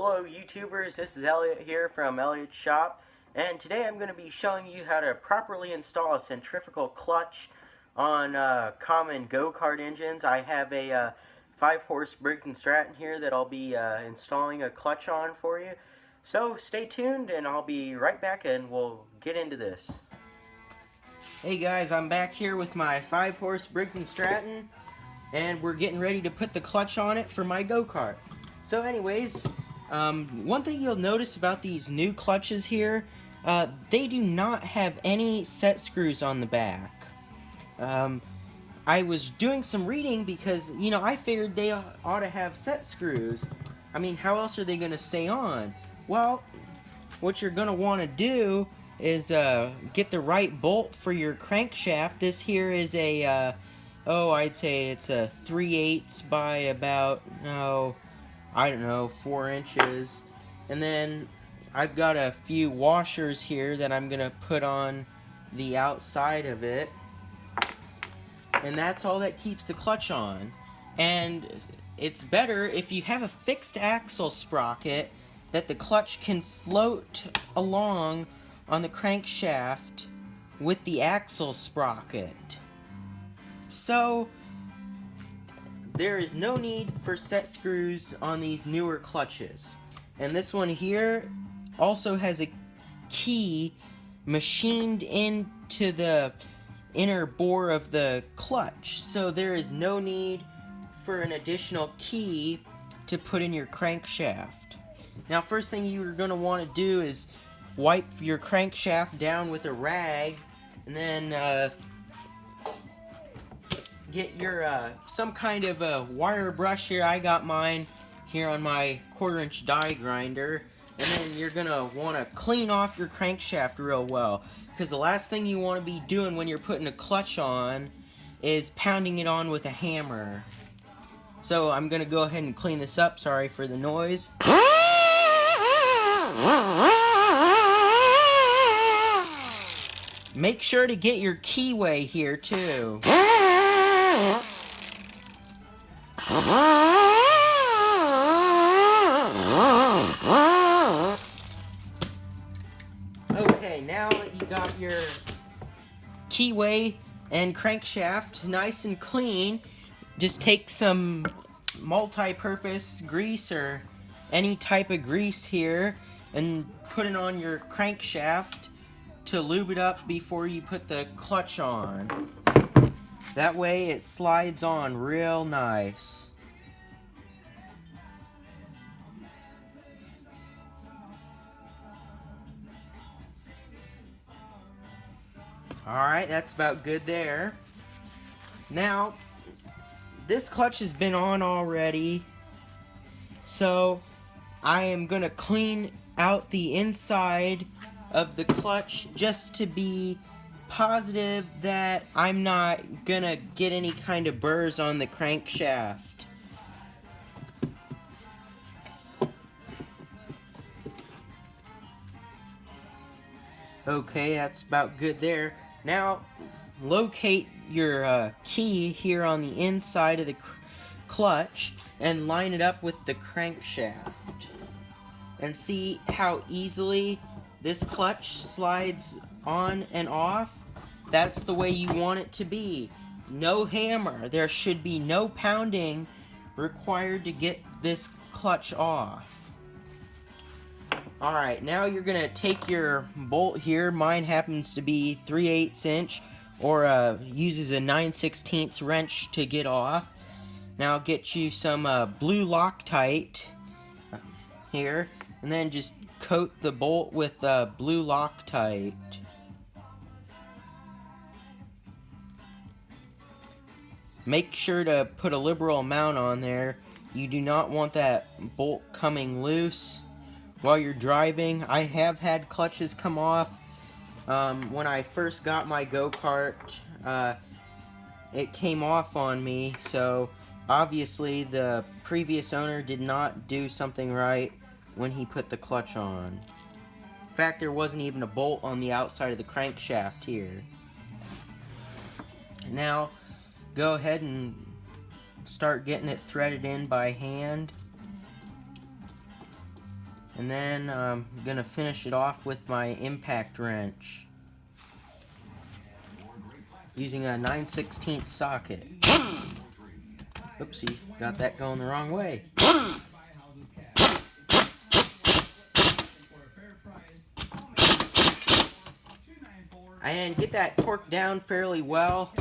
Hello YouTubers, this is Elliott here from Elliott's Shop, and today I'm going to be showing you how to properly install a centrifugal clutch on common go-kart engines. I have a 5-horse Briggs & Stratton here that I'll be installing a clutch on for you. So stay tuned and I'll be right back and we'll get into this. Hey guys, I'm back here with my 5-horse Briggs & Stratton, and we're getting ready to put the clutch on it for my go-kart. So anyways, one thing you'll notice about these new clutches here, they do not have any set screws on the back. I was doing some reading because, I figured they ought to have set screws. I mean, how else are they going to stay on? Well, what you're going to want to do is get the right bolt for your crankshaft. This here is a, I'd say it's a 3/8 by about, I don't know, 4 inches. And then I've got a few washers here that I'm going to put on the outside of it. And that's all that keeps the clutch on. And it's better if you have a fixed axle sprocket that the clutch can float along on the crankshaft with the axle sprocket. So there is no need for set screws on these newer clutches. And this one here also has a key machined into the inner bore of the clutch. So there is no need for an additional key to put in your crankshaft. Now, first thing you're going to want to do is wipe your crankshaft down with a rag, and then get your some kind of a wire brush here. I got mine here on my 1/4-inch die grinder. And then you're gonna want to clean off your crankshaft real well, because the last thing you want to be doing when you're putting a clutch on is pounding it on with a hammer. So I'm gonna go ahead and clean this up. Sorry for the noise. Make sure to get your keyway here too. Okay, now that you got your keyway and crankshaft nice and clean, just take some multi-purpose grease or any type of grease here and put it on your crankshaft to lube it up before you put the clutch on. That way it slides on real nice. Alright, that's about good there. Now, this clutch has been on already, so I am going to clean out the inside of the clutch just to be positive that I'm not going to get any kind of burrs on the crankshaft. Okay, that's about good there. Now, locate your key here on the inside of the clutch and line it up with the crankshaft. And see how easily this clutch slides on and off? That's the way you want it to be. No hammer. There should be no pounding required to get this clutch off. Alright, now you're going to take your bolt here. Mine happens to be 3/8 inch, or uses a 9/16 wrench to get off. Now get you some blue Loctite here, and then just coat the bolt with blue Loctite. Make sure to put a liberal amount on there. You do not want that bolt coming loose while you're driving. I have had clutches come off. When I first got my go-kart, it came off on me, so obviously the previous owner did not do something right when he put the clutch on. In fact, there wasn't even a bolt on the outside of the crankshaft here. Now, go ahead and start getting it threaded in by hand. And then I'm gonna finish it off with my impact wrench using a 9/16 socket. Oopsie, got that going the wrong way. And get that torque down fairly well.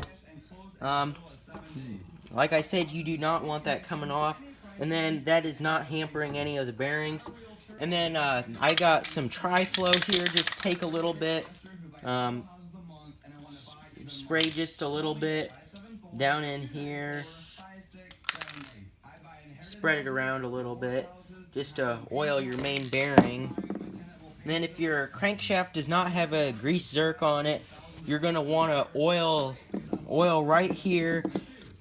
Like I said, you do not want that coming off. And then that is not hampering any of the bearings. And then I got some tri-flow here. Just take a little bit. Spray just a little bit down in here. Spread it around a little bit just to oil your main bearing. And then if your crankshaft does not have a grease zerk on it, you're going to want to oil right here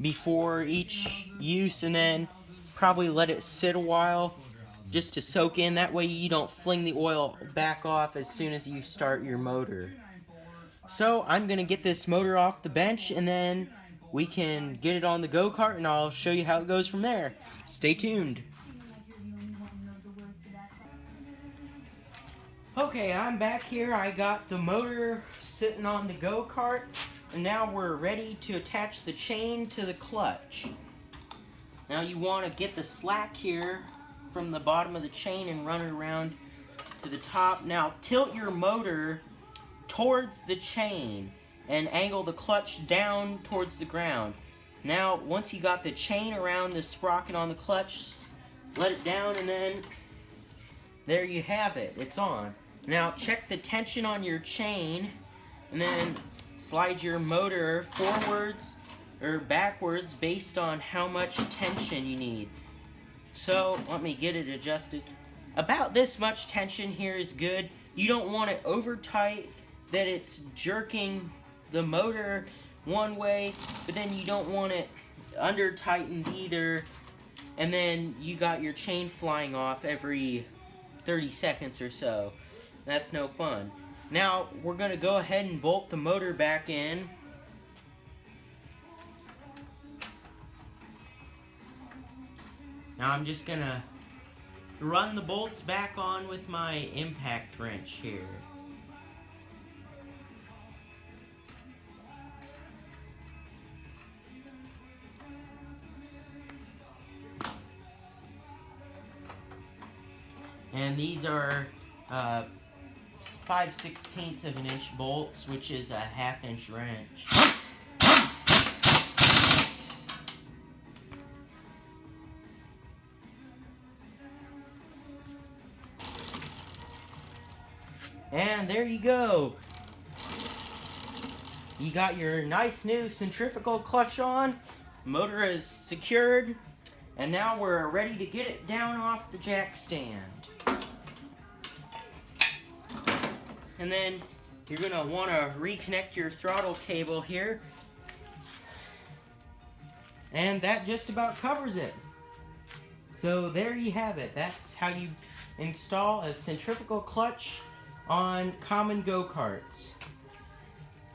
before each use, and then probably let it sit a while just to soak in. That way you don't fling the oil back off as soon as you start your motor. So I'm going to get this motor off the bench, and then we can get it on the go-kart, and I'll show you how it goes from there. Stay tuned. Okay, I'm back here. I got the motor sitting on the go-kart, and now we're ready to attach the chain to the clutch. Now you want to get the slack here from the bottom of the chain and run it around to the top. Now tilt your motor towards the chain and angle the clutch down towards the ground. Now once you got the chain around the sprocket on the clutch, let it down, and then there you have it. It's on. Now check the tension on your chain, and then slide your motor forwards or backwards based on how much tension you need. So let me get it adjusted. About this much tension here is good. You don't want it over tight that it's jerking the motor one way, but then you don't want it under tightened either, and then you got your chain flying off every 30 seconds or so. That's no fun. Now we're going to go ahead and bolt the motor back in. Now I'm just going to run the bolts back on with my impact wrench here. And these are 5/16 of an inch bolts, which is a 1/2 inch wrench. And there you go. You got your nice new centrifugal clutch on. Motor is secured. And now we're ready to get it down off the jack stand. And then you're going to want to reconnect your throttle cable here. And that just about covers it. So there you have it. That's how you install a centrifugal clutch on common go-karts.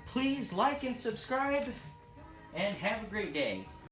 Please like and subscribe, and have a great day.